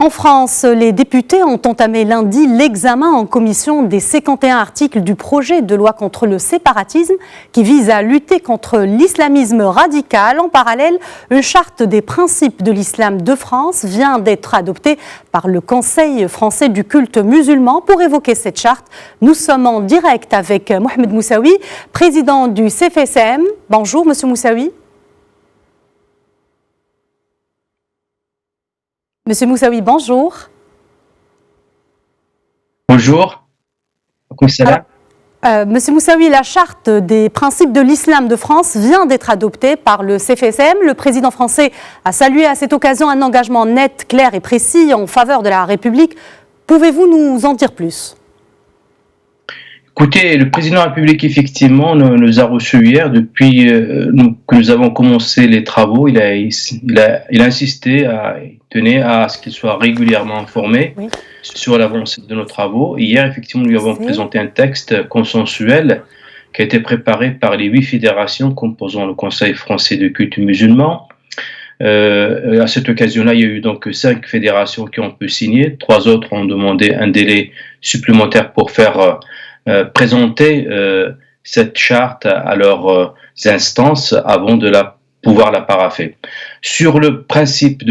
En France, les députés ont entamé lundi l'examen en commission des 51 articles du projet de loi contre le séparatisme qui vise à lutter contre l'islamisme radical. En parallèle, une charte des principes de l'islam de France vient d'être adoptée par le Conseil français du culte musulman. Pour évoquer cette charte, nous sommes en direct avec Mohamed Moussaoui, président du CFSM. Bonjour, monsieur Moussaoui. Monsieur Moussaoui, bonjour. Bonjour. Monsieur Moussaoui, la charte des principes de l'islam de France vient d'être adoptée par le CFSM. Le président français a salué à cette occasion un engagement net, clair et précis en faveur de la République. Pouvez-vous nous en dire plus ? Écoutez, le président de la République, effectivement, nous a reçus hier. Depuis que nous avons commencé les travaux, il a insisté, il tenait à ce qu'il soit régulièrement informé sur l'avancée de nos travaux. Hier, effectivement, nous lui avons présenté un texte consensuel qui a été préparé par les 8 fédérations composant le Conseil français du culte musulman. À cette occasion-là, il y a eu donc 5 fédérations qui ont pu signer. 3 autres ont demandé un délai supplémentaire pour faire présenter cette charte à leurs instances avant de pouvoir la parapher. Sur le principe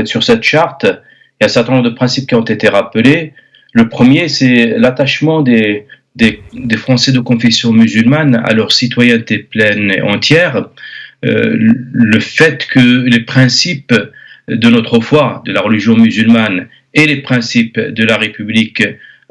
sur cette charte, il y a un certain nombre de principes qui ont été rappelés. Le premier, c'est l'attachement des Français de confession musulmane à leur citoyenneté pleine et entière. Le fait que les principes de notre foi, de la religion musulmane et les principes de la République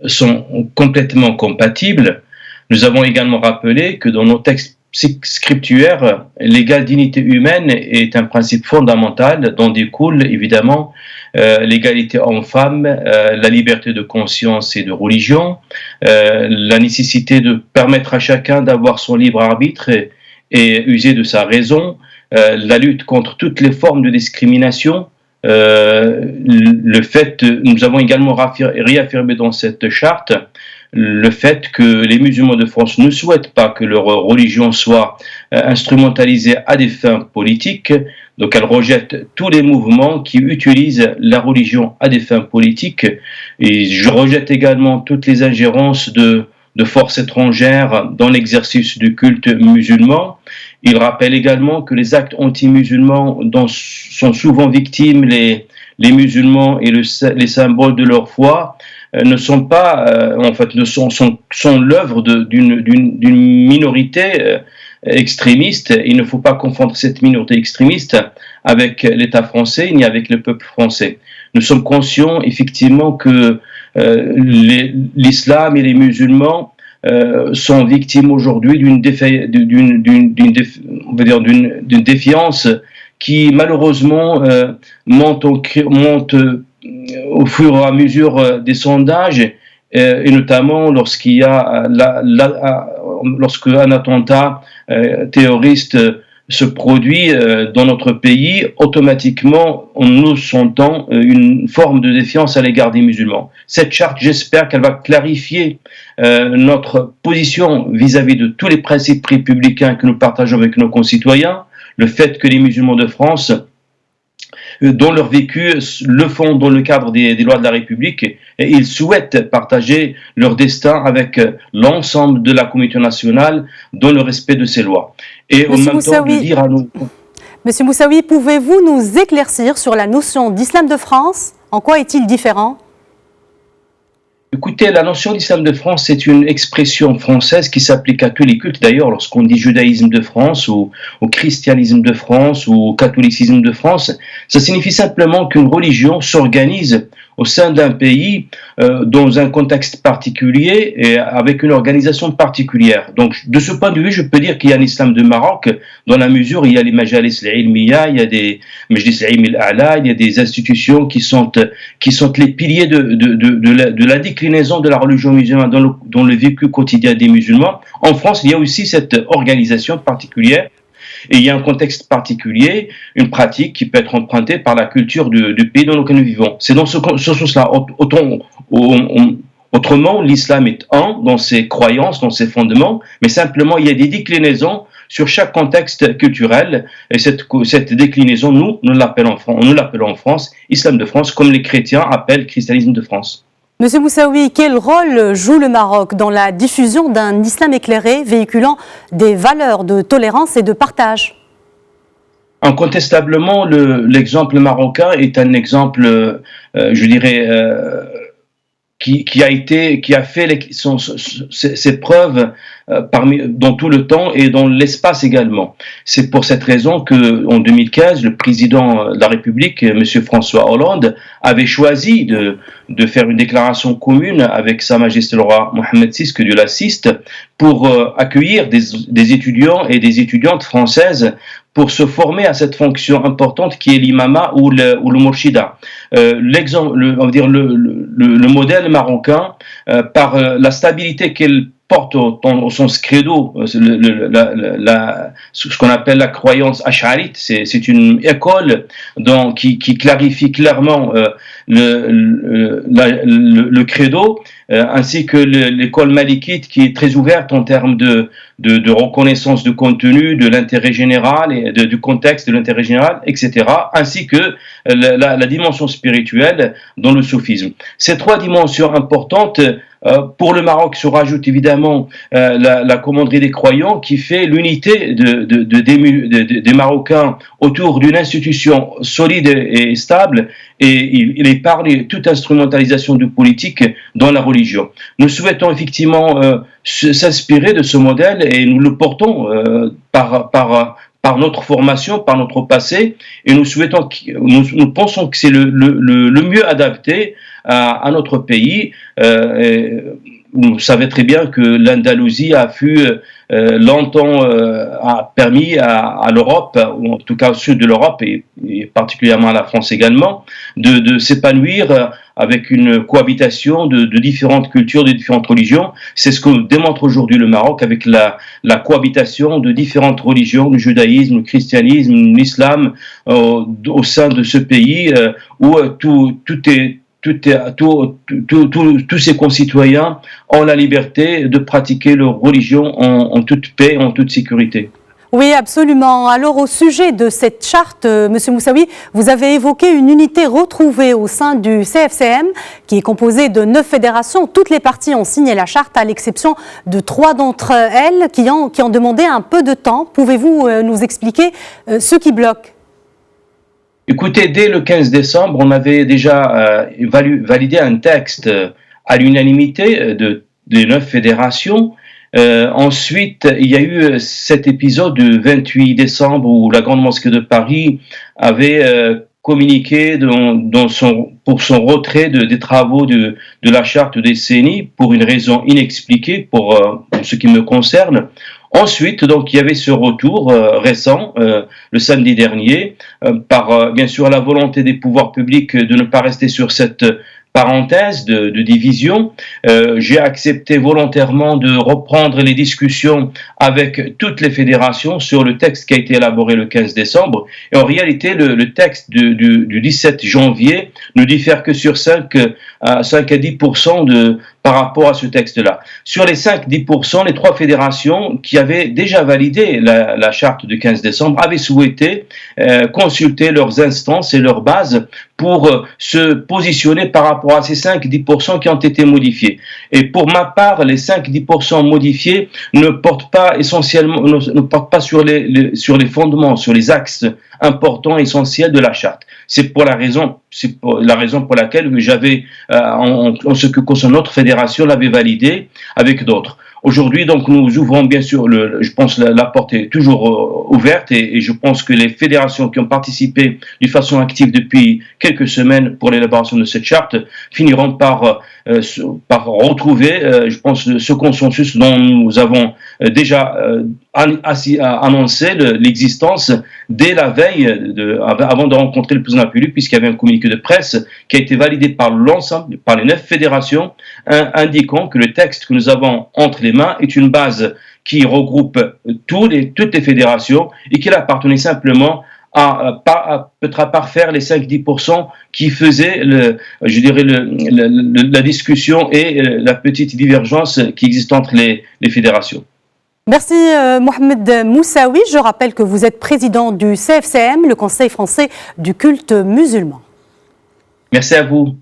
sont complètement compatibles. Nous avons également rappelé que dans nos textes scripturaires, l'égale dignité humaine est un principe fondamental dont découle évidemment l'égalité homme-femme, la liberté de conscience et de religion, la nécessité de permettre à chacun d'avoir son libre arbitre et user de sa raison, la lutte contre toutes les formes de discrimination. Nous avons également réaffirmé dans cette charte le fait que les musulmans de France ne souhaitent pas que leur religion soit instrumentalisée à des fins politiques. Donc elle rejette tous les mouvements qui utilisent la religion à des fins politiques. Et je rejette également toutes les ingérences de forces étrangères dans l'exercice du culte musulman. Il rappelle également que les actes anti-musulmans dont sont souvent victimes les musulmans et les symboles de leur foi ne sont pas, sont l'œuvre d'une minorité extrémiste. Il ne faut pas confondre cette minorité extrémiste avec l'État français ni avec le peuple français. Nous sommes conscients effectivement que l'islam et les musulmans sont victimes aujourd'hui d'une défiance qui malheureusement monte au fur et à mesure des sondages, et notamment lorsqu'il y a lorsque un attentat terroriste se produit dans notre pays, automatiquement nous sentons une forme de défiance à l'égard des musulmans. Cette charte, j'espère qu'elle va clarifier notre position vis-à-vis de tous les principes républicains que nous partageons avec nos concitoyens, le fait que les musulmans de France, dont leur vécu, le font dans le cadre des lois de la République, et ils souhaitent partager leur destin avec l'ensemble de la communauté nationale dans le respect de ces lois. Et en même temps de dire à nous... Monsieur Moussaoui, pouvez-vous nous éclaircir sur la notion d'islam de France ? En quoi est-il différent ? Écoutez, la notion d'islam de France, c'est une expression française qui s'applique à tous les cultes. D'ailleurs, lorsqu'on dit judaïsme de France ou christianisme de France ou catholicisme de France, ça signifie simplement qu'une religion s'organise au sein d'un pays dans un contexte particulier et avec une organisation particulière. Donc, de ce point de vue, je peux dire qu'il y a un islam de Maroc dans la mesure où il y a les majalis al-ilmiya, il y a des majlis al-a'la, il y a des institutions qui sont les piliers de la déclinaison de la religion musulmane dans le vécu quotidien des musulmans. En France, il y a aussi cette organisation particulière. Et il y a un contexte particulier, une pratique qui peut être empruntée par la culture du pays dans lequel nous vivons. C'est dans ce sens-là. Autrement, l'islam est un dans ses croyances, dans ses fondements, mais simplement il y a des déclinaisons sur chaque contexte culturel. Et cette déclinaison, nous l'appelons en France Islam de France, comme les chrétiens appellent christianisme de France. Monsieur Moussaoui, quel rôle joue le Maroc dans la diffusion d'un islam éclairé véhiculant des valeurs de tolérance et de partage? Incontestablement, l'exemple marocain est un exemple, je dirais, qui a fait ses preuves dans tout le temps et dans l'espace également. C'est pour cette raison que, en 2015, le président de la République, M. François Hollande, avait choisi de faire une déclaration commune avec Sa Majesté le roi Mohammed VI, que Dieu l'assiste, pour accueillir des étudiants et des étudiantes françaises pour se former à cette fonction importante qui est l'imama ou le murshida. On va dire le modèle marocain, par la stabilité qu'elle porte au sens credo, ce qu'on appelle la croyance ash'arite, c'est une école qui clarifie clairement le credo, ainsi que l'école malikite qui est très ouverte en termes de reconnaissance de contenu, de l'intérêt général, et du contexte de l'intérêt général, etc., ainsi que la dimension spirituelle dans le soufisme. Ces trois dimensions importantes, pour le Maroc se rajoute évidemment la commanderie des croyants qui fait l'unité des Marocains autour d'une institution solide et stable, et il épargne toute instrumentalisation du politique dans la religion. Nous souhaitons effectivement s'inspirer de ce modèle et nous le portons par notre formation, par notre passé, et nous pensons que c'est le mieux adapté à notre pays. Vous savez très bien que l'Andalousie a permis à l'Europe, ou en tout cas au sud de l'Europe et particulièrement à la France également, de s'épanouir avec une cohabitation de différentes cultures, de différentes religions. C'est ce que démontre aujourd'hui le Maroc avec la cohabitation de différentes religions, le judaïsme, le christianisme, l'islam, au sein de ce pays où tous ses concitoyens ont la liberté de pratiquer leur religion en toute paix, en toute sécurité. Oui, absolument. Alors, au sujet de cette charte, Monsieur Moussaoui, vous avez évoqué une unité retrouvée au sein du CFCM, qui est composée de 9 fédérations. Toutes les parties ont signé la charte, à l'exception de 3 d'entre elles qui ont demandé un peu de temps. Pouvez-vous nous expliquer ce qui bloque? Écoutez, dès le 15 décembre, on avait déjà validé un texte à l'unanimité des 9 fédérations. Ensuite, il y a eu cet épisode du 28 décembre où la Grande Mosquée de Paris avait communiqué pour son retrait des travaux de la charte des CNI pour une raison inexpliquée pour ce qui me concerne. Ensuite, donc, il y avait ce retour récent, le samedi dernier, par bien sûr la volonté des pouvoirs publics de ne pas rester sur cette parenthèse de division. J'ai accepté volontairement de reprendre les discussions avec toutes les fédérations sur le texte qui a été élaboré le 15 décembre. Et en réalité, le texte du 17 janvier ne diffère que sur 5 à 10% par rapport à ce texte-là. Sur les 5-10%, les 3 fédérations qui avaient déjà validé la charte du 15 décembre avaient souhaité consulter leurs instances et leurs bases pour se positionner par rapport à ces 5-10% qui ont été modifiés. Et pour ma part, les 5-10% modifiés ne portent pas sur les fondements, sur les axes importants, essentiels de la charte. C'est la raison pour laquelle j'avais, en ce qui concerne notre fédération, l'avait validé avec d'autres. Aujourd'hui, donc, nous ouvrons bien sûr, je pense, la porte est toujours ouverte et je pense que les fédérations qui ont participé de façon active depuis quelques semaines pour l'élaboration de cette charte finiront par retrouver, je pense, ce consensus dont nous avons déjà annoncé l'existence dès la veille, avant de rencontrer le président de la République, puisqu'il y avait un communiqué de presse qui a été validé par l'ensemble, par les 9 fédérations, indiquant que le texte que nous avons entre les mains est une base qui regroupe toutes les fédérations et qu'il appartenait simplement à parfaire les 5-10% qui faisaient la discussion et la petite divergence qui existe entre les fédérations. Merci Mohamed Moussaoui. Je rappelle que vous êtes président du CFCM, le Conseil français du culte musulman. Merci à vous.